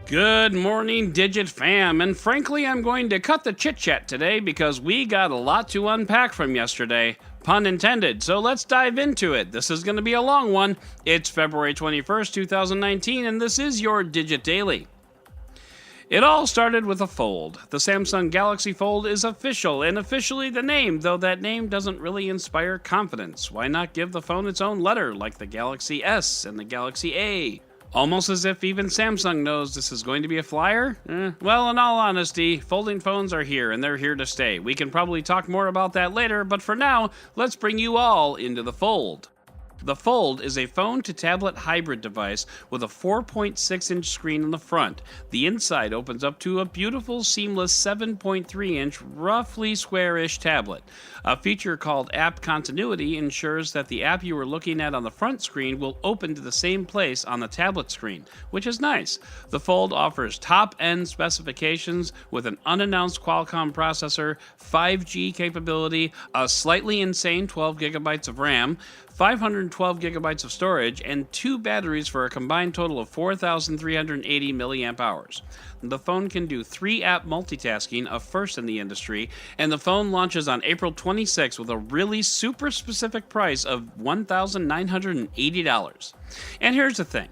Good morning, Digit fam, and frankly, I'm going to cut the chit-chat today because we got a lot to unpack from yesterday. Pun intended, so let's dive into it. This is going to be a long one. It's February 21st, 2019, and this is your Digit Daily. It all started with a fold. The Samsung Galaxy Fold is official, and officially the name, though that name doesn't really inspire confidence. Why not give the phone its own letter, like the Galaxy S and the Galaxy A? Almost as if even Samsung knows this is going to be a flyer? Well, in all honesty, folding phones are here, and they're here to stay. We can probably talk more about that later, but for now, let's bring you all into the Fold. The Fold is a phone-to-tablet hybrid device with a 4.6-inch screen on the front. The inside opens up to a beautiful, seamless 7.3-inch, roughly square-ish tablet. A feature called App Continuity ensures that the app you are looking at on the front screen will open to the same place on the tablet screen, which is nice. The Fold offers top-end specifications with an unannounced Qualcomm processor, 5G capability, a slightly insane 12 gigabytes of RAM, 512 gigabytes of storage, and 2 batteries for a combined total of 4,380 milliamp hours. The phone can do 3 app multitasking, a first in the industry, and the phone launches on April 26 with a really super specific price of $1,980. And here's the thing.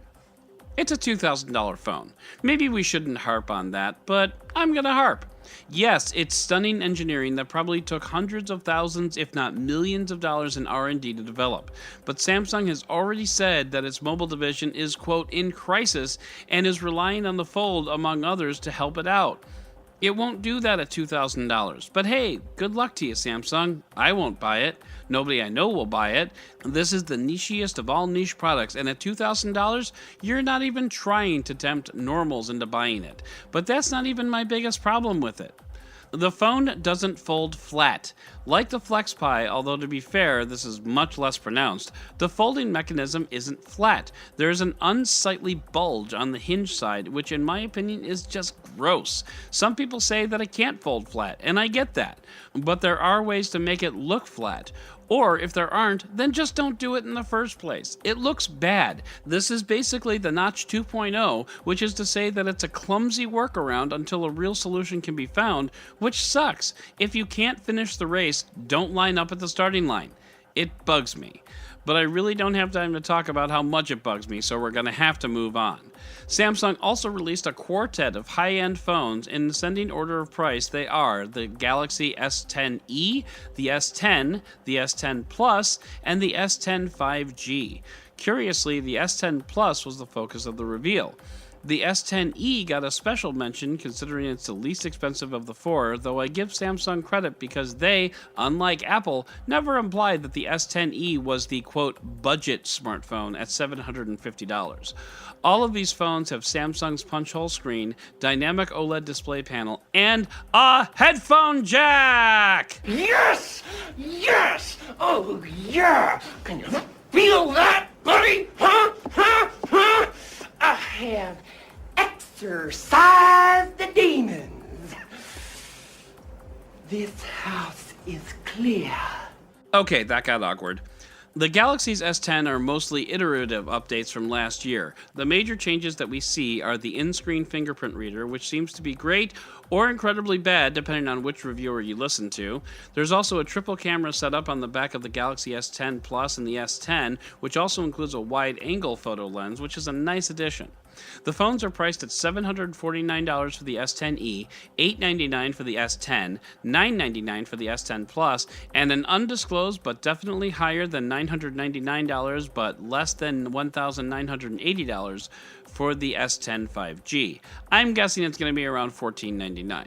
It's a $2,000 phone. Maybe we shouldn't harp on that, but I'm gonna harp. Yes, it's stunning engineering that probably took hundreds of thousands, if not millions of dollars in R&D to develop. But Samsung has already said that its mobile division is, quote, in crisis and is relying on the Fold, among others, to help it out. It won't do that at $2,000. But hey, good luck to you, Samsung. I won't buy it. Nobody I know will buy it. This is the nichiest of all niche products, and at $2,000, you're not even trying to tempt normals into buying it. But that's not even my biggest problem with it. The phone doesn't fold flat. Like the FlexPi, although to be fair, this is much less pronounced, the folding mechanism isn't flat. There is an unsightly bulge on the hinge side, which in my opinion is just gross. Some people say that it can't fold flat, and I get that. But there are ways to make it look flat. Or if there aren't, then just don't do it in the first place. It looks bad. This is basically the Notch 2.0, which is to say that it's a clumsy workaround until a real solution can be found, which sucks. If you can't finish the race, don't line up at the starting line. It bugs me. But I really don't have time to talk about how much it bugs me, so we're going to have to move on. Samsung also released a quartet of high-end phones. In ascending order of price, they are the Galaxy S10e, the S10, the S10 Plus, and the S10 5G. Curiously, the S10 Plus was the focus of the reveal. The S10e got a special mention considering it's the least expensive of the four, though I give Samsung credit because they, unlike Apple, never implied that the S10e was the, quote, budget smartphone at $750. All of these phones have Samsung's punch hole screen, dynamic OLED display panel, and a headphone jack! Yes! Yes! Oh, yeah! Can you feel that, buddy? Huh? I have exorcised the demons. This house is clear. Okay, that got awkward. The Galaxy's S10 are mostly iterative updates from last year. The major changes that we see are the in-screen fingerprint reader, which seems to be great or incredibly bad depending on which reviewer you listen to. There's also a triple camera setup on the back of the Galaxy S10 Plus and the S10, which also includes a wide-angle photo lens, which is a nice addition. The phones are priced at $749 for the S10e, $899 for the S10, $999 for the S10 Plus, and an undisclosed but definitely higher than $999 but less than $1,980 for the S10 5G. I'm guessing it's going to be around $1,499.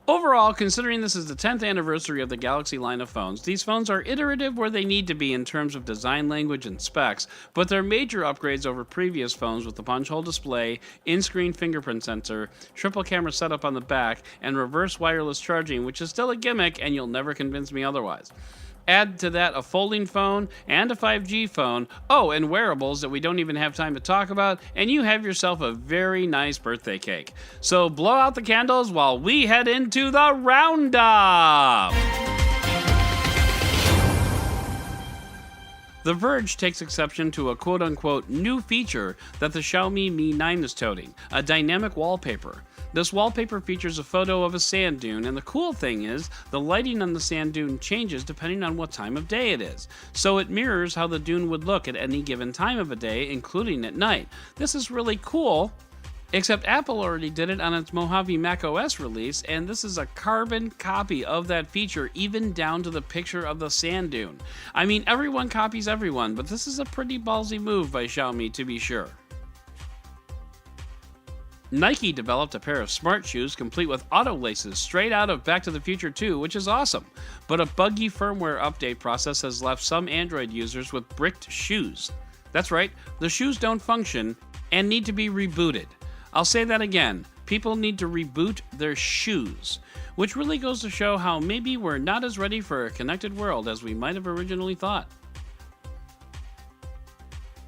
Overall, considering this is the 10th anniversary of the Galaxy line of phones, these phones are iterative where they need to be in terms of design language and specs, but they're major upgrades over previous phones with the punch hole display, in-screen fingerprint sensor, triple camera setup on the back, and reverse wireless charging, which is still a gimmick and you'll never convince me otherwise. Add to that a folding phone and a 5G phone, oh, and wearables that we don't even have time to talk about, and you have yourself a very nice birthday cake. So blow out the candles while we head into the roundup! The Verge takes exception to a quote-unquote new feature that the Xiaomi Mi 9 is toting, a dynamic wallpaper. This wallpaper features a photo of a sand dune, and the cool thing is, the lighting on the sand dune changes depending on what time of day it is. So it mirrors how the dune would look at any given time of a day, including at night. This is really cool, except Apple already did it on its Mojave macOS release, and this is a carbon copy of that feature, even down to the picture of the sand dune. I mean, everyone copies everyone, but this is a pretty ballsy move by Xiaomi, to be sure. Nike developed a pair of smart shoes complete with auto laces straight out of Back to the Future 2, which is awesome. But a buggy firmware update process has left some Android users with bricked shoes. That's right, the shoes don't function and need to be rebooted. I'll say that again, people need to reboot their shoes, which really goes to show how maybe we're not as ready for a connected world as we might have originally thought.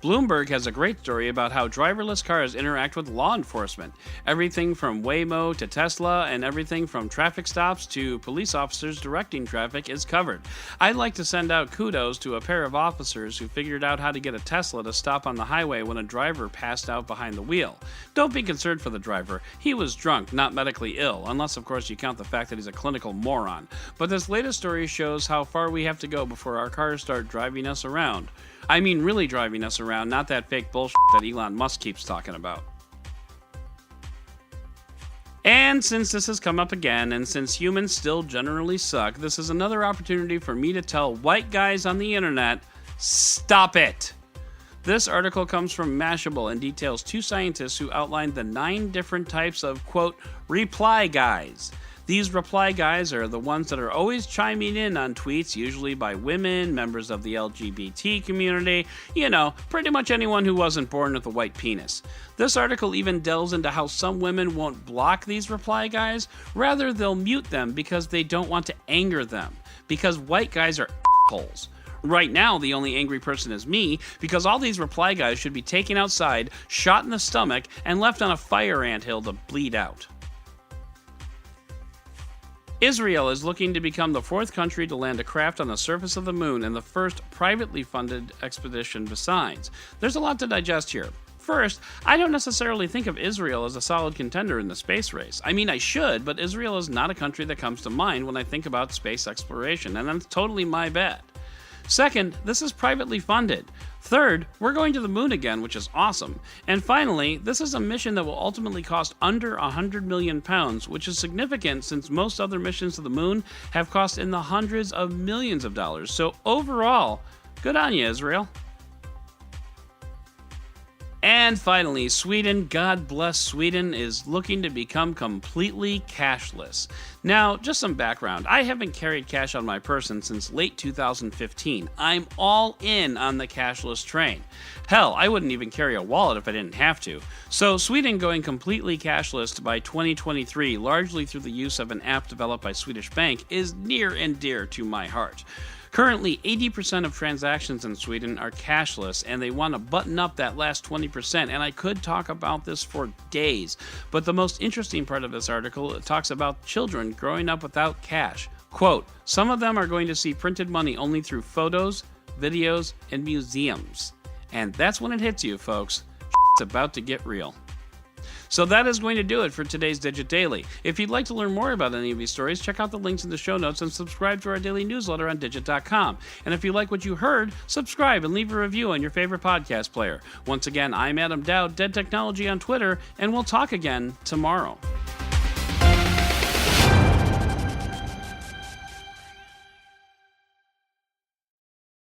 Bloomberg has a great story about how driverless cars interact with law enforcement. Everything from Waymo to Tesla, and everything from traffic stops to police officers directing traffic is covered. I'd like to send out kudos to a pair of officers who figured out how to get a Tesla to stop on the highway when a driver passed out behind the wheel. Don't be concerned for the driver. He was drunk, not medically ill, unless of course you count the fact that he's a clinical moron. But this latest story shows how far we have to go before our cars start driving us around. I mean really driving us around, not that fake bullshit that Elon Musk keeps talking about. And since this has come up again, and since humans still generally suck, this is another opportunity for me to tell white guys on the internet, stop it! This article comes from Mashable and details 2 scientists who outlined the 9 different types of, quote, reply guys. These reply guys are the ones that are always chiming in on tweets, usually by women, members of the LGBT community, you know, pretty much anyone who wasn't born with a white penis. This article even delves into how some women won't block these reply guys, rather they'll mute them because they don't want to anger them, because white guys are assholes. Right now, the only angry person is me, because all these reply guys should be taken outside, shot in the stomach, and left on a fire anthill to bleed out. Israel is looking to become the 4th country to land a craft on the surface of the moon and the first privately funded expedition besides. There's a lot to digest here. First, I don't necessarily think of Israel as a solid contender in the space race. I mean, I should, but Israel is not a country that comes to mind when I think about space exploration, and that's totally my bad. Second, this is privately funded. Third, we're going to the moon again, which is awesome. And finally, this is a mission that will ultimately cost under £100 million, which is significant since most other missions to the moon have cost in the hundreds of millions of dollars. So overall, good on you, Israel. And finally, Sweden, God bless Sweden, is looking to become completely cashless. Now, just some background. I haven't carried cash on my person since late 2015. I'm all in on the cashless train. Hell, I wouldn't even carry a wallet if I didn't have to. So Sweden going completely cashless by 2023, largely through the use of an app developed by Swedish Bank, is near and dear to my heart. Currently, 80% of transactions in Sweden are cashless, and they want to button up that last 20%, and I could talk about this for days. But the most interesting part of this article talks about children growing up without cash. Quote, some of them are going to see printed money only through photos, videos, and museums. And that's when it hits you, folks. It's about to get real. So that is going to do it for today's Digit Daily. If you'd like to learn more about any of these stories, check out the links in the show notes and subscribe to our daily newsletter on digit.com. And if you like what you heard, subscribe and leave a review on your favorite podcast player. Once again, I'm Adam Dowd, Dead Technology on Twitter, and we'll talk again tomorrow.